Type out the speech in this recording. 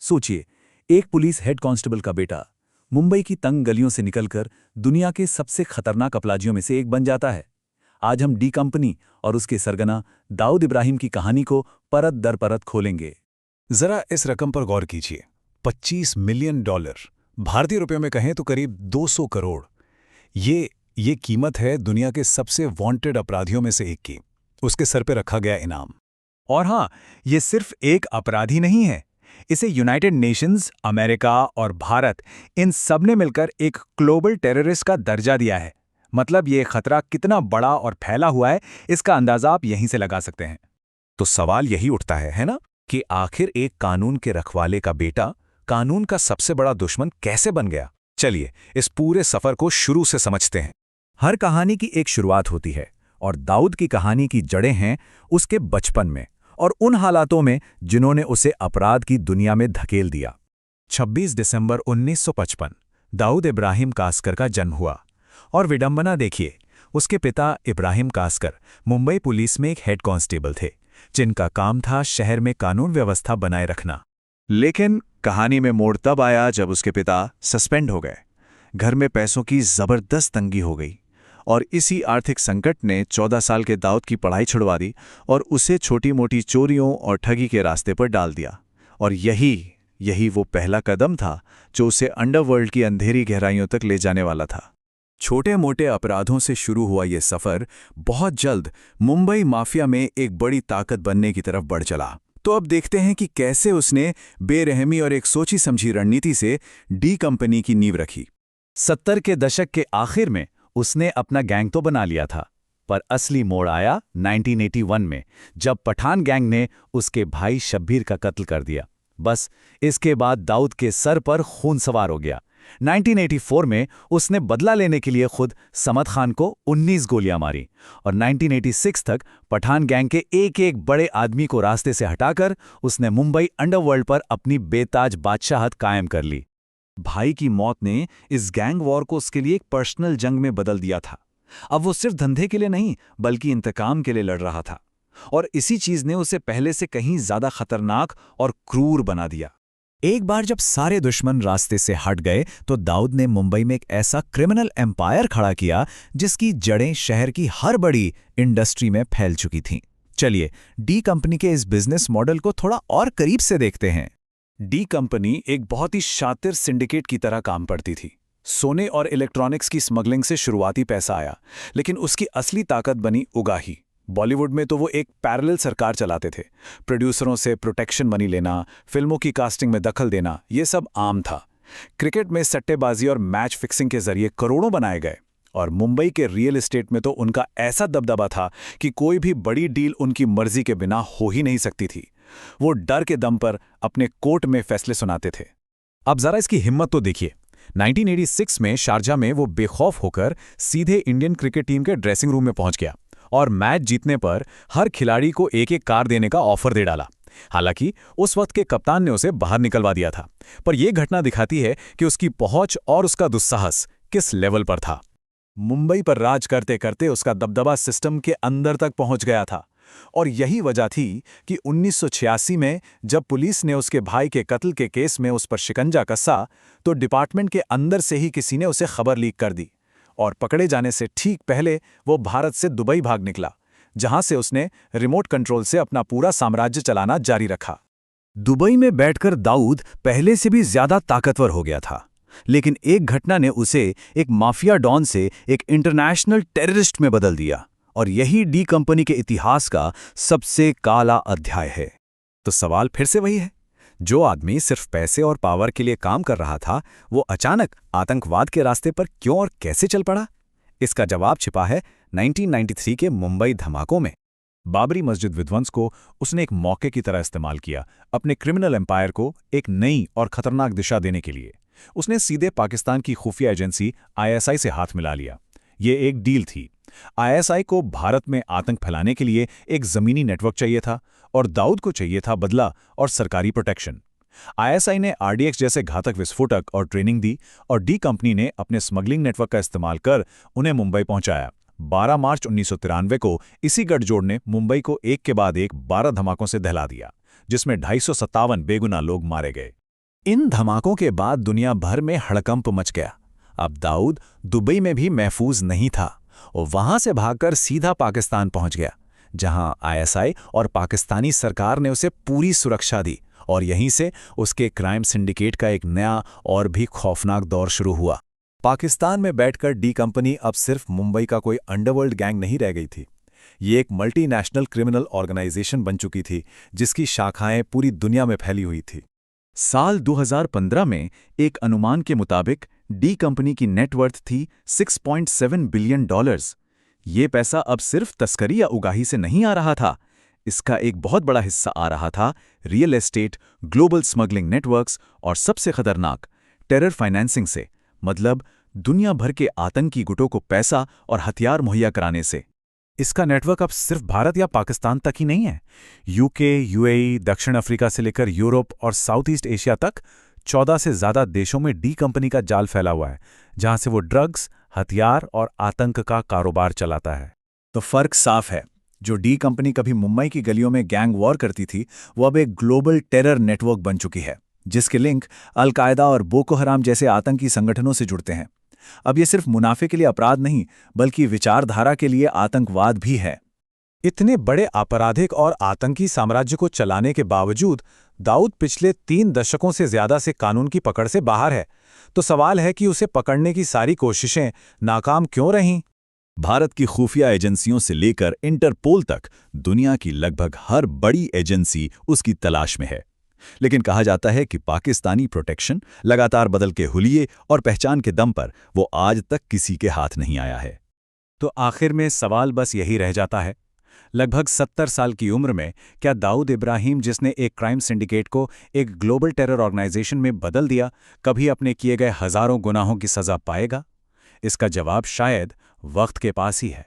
सोचिए, एक police head constable का बेटा मुंबई की तंग गलियों से निकलकर दुनिया के सबसे खतरनाक अपराधियों में से एक बन जाता है। आज हम डी कंपनी और उसके सरगना दाऊद इब्राहिम की कहानी को परत दर परत खोलेंगे। जरा इस रकम पर गौर कीजिए। $25 मिलियन, भारतीय रुपयों में कहें तो करीब 200 करोड़। ये कीमत है दुनिया के सबसे वांटेड अपराधियों में से एक की। उसके सर पे रखा गया इनाम। और हाँ, ये सिर्फ एक अपराधी नहीं है। इसे यूनाइटेड नेशंस, अमेरिका और भारत, इन सब ने मिलकर एक ग्लोबल टेररिस्ट का दर्जा दिया है। मतलब ये खतरा कितना बड़ा और फैला हुआ है, इसका अंदाजा आप यहीं से लगा सकते हैं। तो सवाल यही उठता है ना, कि आखिर एक कानून के रखवाले का बेटा कानून का सबसे बड़ा दुश्मन कैसे बन गया? चलिए इस पूरे सफर को शुरू से समझते हैं। हर कहानी की एक शुरुआत होती है, और दाऊद की कहानी की जड़ें हैं उसके बचपन में और उन हालातों में जिन्होंने उसे अपराध की दुनिया में धकेल दिया। 26 दिसंबर 1955 दाऊद इब्राहिम कास्कर का जन्म हुआ। और विडंबना देखिए, उसके पिता इब्राहिम कास्कर मुंबई पुलिस में एक हेड कांस्टेबल थे, जिनका काम था शहर में कानून व्यवस्था बनाए रखना। लेकिन कहानी में मोड़ तब आया जब उसके पिता सस्पेंड हो गए। घर में पैसों की जबरदस्त तंगी हो गई और इसी आर्थिक संकट ने 14 साल के दाऊद की पढ़ाई छुड़वा दी और उसे छोटी मोटी चोरियों और ठगी के रास्ते पर डाल दिया। और यही वो पहला कदम था जो उसे अंडरवर्ल्ड की अंधेरी गहराइयों तक ले जाने वाला था। छोटे मोटे अपराधों से शुरू हुआ ये सफर बहुत जल्द मुंबई माफिया में एक बड़ी ताकत बनने की तरफ बढ़ चला। तो अब देखते हैं कि कैसे उसने बेरहमी और एक सोची समझी रणनीति से डी कंपनी की नींव रखी। 70 के दशक के आखिर में उसने अपना गैंग तो बना लिया था, पर असली मोड़ आया 1981 में, जब पठान गैंग ने उसके भाई शब्बीर का कत्ल कर दिया। बस इसके बाद दाऊद के सर पर खून सवार हो गया। 1984 में उसने बदला लेने के लिए खुद समद खान को 19 गोलियां मारी और 1986 तक पठान गैंग के एक एक बड़े आदमी को रास्ते से हटाकर उसने मुंबई अंडरवर्ल्ड पर अपनी बेताज बादशाहत कायम कर ली। भाई की मौत ने इस गैंग वॉर को उसके लिए एक पर्सनल जंग में बदल दिया था। अब वो सिर्फ धंधे के लिए नहीं बल्कि इंतकाम के लिए लड़ रहा था, और इसी चीज ने उसे पहले से कहीं ज्यादा खतरनाक और क्रूर बना दिया। एक बार जब सारे दुश्मन रास्ते से हट गए तो दाऊद ने मुंबई में एक ऐसा क्रिमिनल एम्पायर खड़ा किया जिसकी जड़ें शहर की हर बड़ी इंडस्ट्री में फैल चुकी थीं। चलिए डी कंपनी के इस बिजनेस मॉडल को थोड़ा और करीब से देखते हैं। डी कंपनी एक बहुत ही शातिर सिंडिकेट की तरह काम करती थी। सोने और इलेक्ट्रॉनिक्स की स्मगलिंग से शुरुआती पैसा आया, लेकिन उसकी असली ताकत बनी उगाही। बॉलीवुड में तो वो एक पैरेलल सरकार चलाते थे। प्रोड्यूसरों से प्रोटेक्शन मनी लेना, फिल्मों की कास्टिंग में दखल देना, ये सब आम था। क्रिकेट में सट्टेबाजी और मैच फिक्सिंग के जरिए करोड़ों बनाए गए, और मुंबई के रियल एस्टेट में तो उनका ऐसा दबदबा था कि कोई भी बड़ी डील उनकी मर्जी के बिना हो ही नहीं सकती थी। वो डर के दम पर अपने कोर्ट में फैसले सुनाते थे। अब जरा इसकी हिम्मत तो देखिए। 1986 में शारजा में वो बेखौफ होकर सीधे इंडियन क्रिकेट टीम के ड्रेसिंग रूम में पहुंच गया और मैच जीतने पर हर खिलाड़ी को एक एक कार देने का ऑफर दे डाला। हालांकि उस वक्त के कप्तान ने उसे बाहर निकलवा दिया था, पर यह घटना दिखाती है कि उसकी पहुंच और उसका दुस्साहस किस लेवल पर था। मुंबई पर राज करते करते उसका दबदबा सिस्टम के अंदर तक पहुंच गया था, और यही वजह थी कि 1986 में जब पुलिस ने उसके भाई के कत्ल के केस में उस पर शिकंजा कसा, तो डिपार्टमेंट के अंदर से ही किसी ने उसे खबर लीक कर दी, और पकड़े जाने से ठीक पहले वो भारत से दुबई भाग निकला, जहां से उसने रिमोट कंट्रोल से अपना पूरा साम्राज्य चलाना जारी रखा। दुबई में बैठकर दाऊद पहले से भी ज्यादा ताकतवर हो गया था, लेकिन एक घटना ने उसे एक माफिया डॉन से एक इंटरनेशनल टेररिस्ट में बदल दिया, और यही डी कंपनी के इतिहास का सबसे काला अध्याय है। तो सवाल फिर से वही है, जो आदमी सिर्फ पैसे और पावर के लिए काम कर रहा था, वो अचानक आतंकवाद के रास्ते पर क्यों और कैसे चल पड़ा? इसका जवाब छिपा है 1993 के मुंबई धमाकों में। बाबरी मस्जिद विध्वंस को उसने एक मौके की तरह इस्तेमाल किया, अपने क्रिमिनल एम्पायर को एक नई और खतरनाक दिशा देने के लिए। उसने सीधे पाकिस्तान की खुफिया एजेंसी ISI से हाथ मिला लिया। ये एक डील थी। ISI को भारत में आतंक फैलाने के लिए एक जमीनी नेटवर्क चाहिए था, और दाऊद को चाहिए था बदला और सरकारी प्रोटेक्शन। ISI ने RDX जैसे घातक विस्फोटक और ट्रेनिंग दी, और डी कंपनी ने अपने स्मगलिंग नेटवर्क का इस्तेमाल कर उन्हें मुंबई पहुंचाया। 12 मार्च 1993 को इसी गठजोड़ ने मुंबई को एक के बाद एक 12 धमाकों से दहला दिया, जिसमें 257 बेगुनाह लोग मारे गए। इन धमाकों के बाद दुनिया भर में हड़कंप मच गया। अब दाऊद दुबई में भी महफूज नहीं था और वहां से भागकर सीधा पाकिस्तान पहुंच गया, जहां आईएसआई और पाकिस्तानी सरकार ने उसे पूरी सुरक्षा दी और यहीं से उसके क्राइम सिंडिकेट का एक नया और भी खौफनाक दौर शुरू हुआ। पाकिस्तान में बैठकर डी कंपनी अब सिर्फ मुंबई का कोई अंडरवर्ल्ड गैंग नहीं रह गई थी। ये एक मल्टीनेशनल क्रिमिनल ऑर्गेनाइजेशन बन चुकी थी, जिसकी शाखाएं पूरी दुनिया में फैली हुई थी। साल 2015 में एक अनुमान के मुताबिक डी कंपनी की नेटवर्थ थी $6.7 बिलियन। ये पैसा अब सिर्फ तस्करी या उगाही से नहीं आ रहा था, इसका एक बहुत बड़ा हिस्सा आ रहा था real estate, global smuggling networks और सबसे खतरनाक टेरर फाइनेंसिंग से, मतलब दुनिया भर के आतंकी गुटों को पैसा और हथियार मुहैया कराने से। इसका नेटवर्क अब सिर्फ भारत या पाकिस्तान तक ही नहीं है। यूके, यूएई, दक्षिण अफ्रीका से लेकर यूरोप और साउथ ईस्ट एशिया तक 14 से ज़्यादा देशों में डी कंपनी का जाल फैला हुआ है, जहां से वो ड्रग्स, हथियार और आतंक का कारोबार चलाता है। तो फर्क साफ है। जो डी कंपनी कभी मुंबई की गलियों में गैंग वॉर करती थी, वो अब एक ग्लोबल टेरर नेटवर्क बन चुकी है, जिसके लिंक अल-कायदा और बोको हराम जैसे आतंकी संगठनों से जुड़ते हैं। अब ये सिर्फ मुनाफे के लिए अपराध नहीं, बल्कि विचारधारा के लिए आतंकवाद भी है। इतने बड़े आपराधिक और आतंकी साम्राज्य को चलाने के बावजूद दाऊद पिछले 3 दशकों से ज्यादा से कानून की पकड़ से बाहर है। तो सवाल है कि उसे पकड़ने की सारी कोशिशें नाकाम क्यों रहीं? भारत की खुफिया एजेंसियों से लेकर इंटरपोल तक दुनिया की लगभग हर बड़ी एजेंसी उसकी तलाश में है। लेकिन कहा जाता है कि पाकिस्तानी प्रोटेक्शन, लगातार बदल के हुलिये और पहचान के दम पर वो आज तक किसी के हाथ नहीं आया है। तो आखिर में सवाल बस यही रह जाता है, लगभग 70 साल की उम्र में क्या दाऊद इब्राहिम, जिसने एक क्राइम सिंडिकेट को एक ग्लोबल टेरर ऑर्गेनाइजेशन में बदल दिया, कभी अपने किए गए हजारों गुनाहों की सजा पाएगा? इसका जवाब शायद वक्त के पास ही है।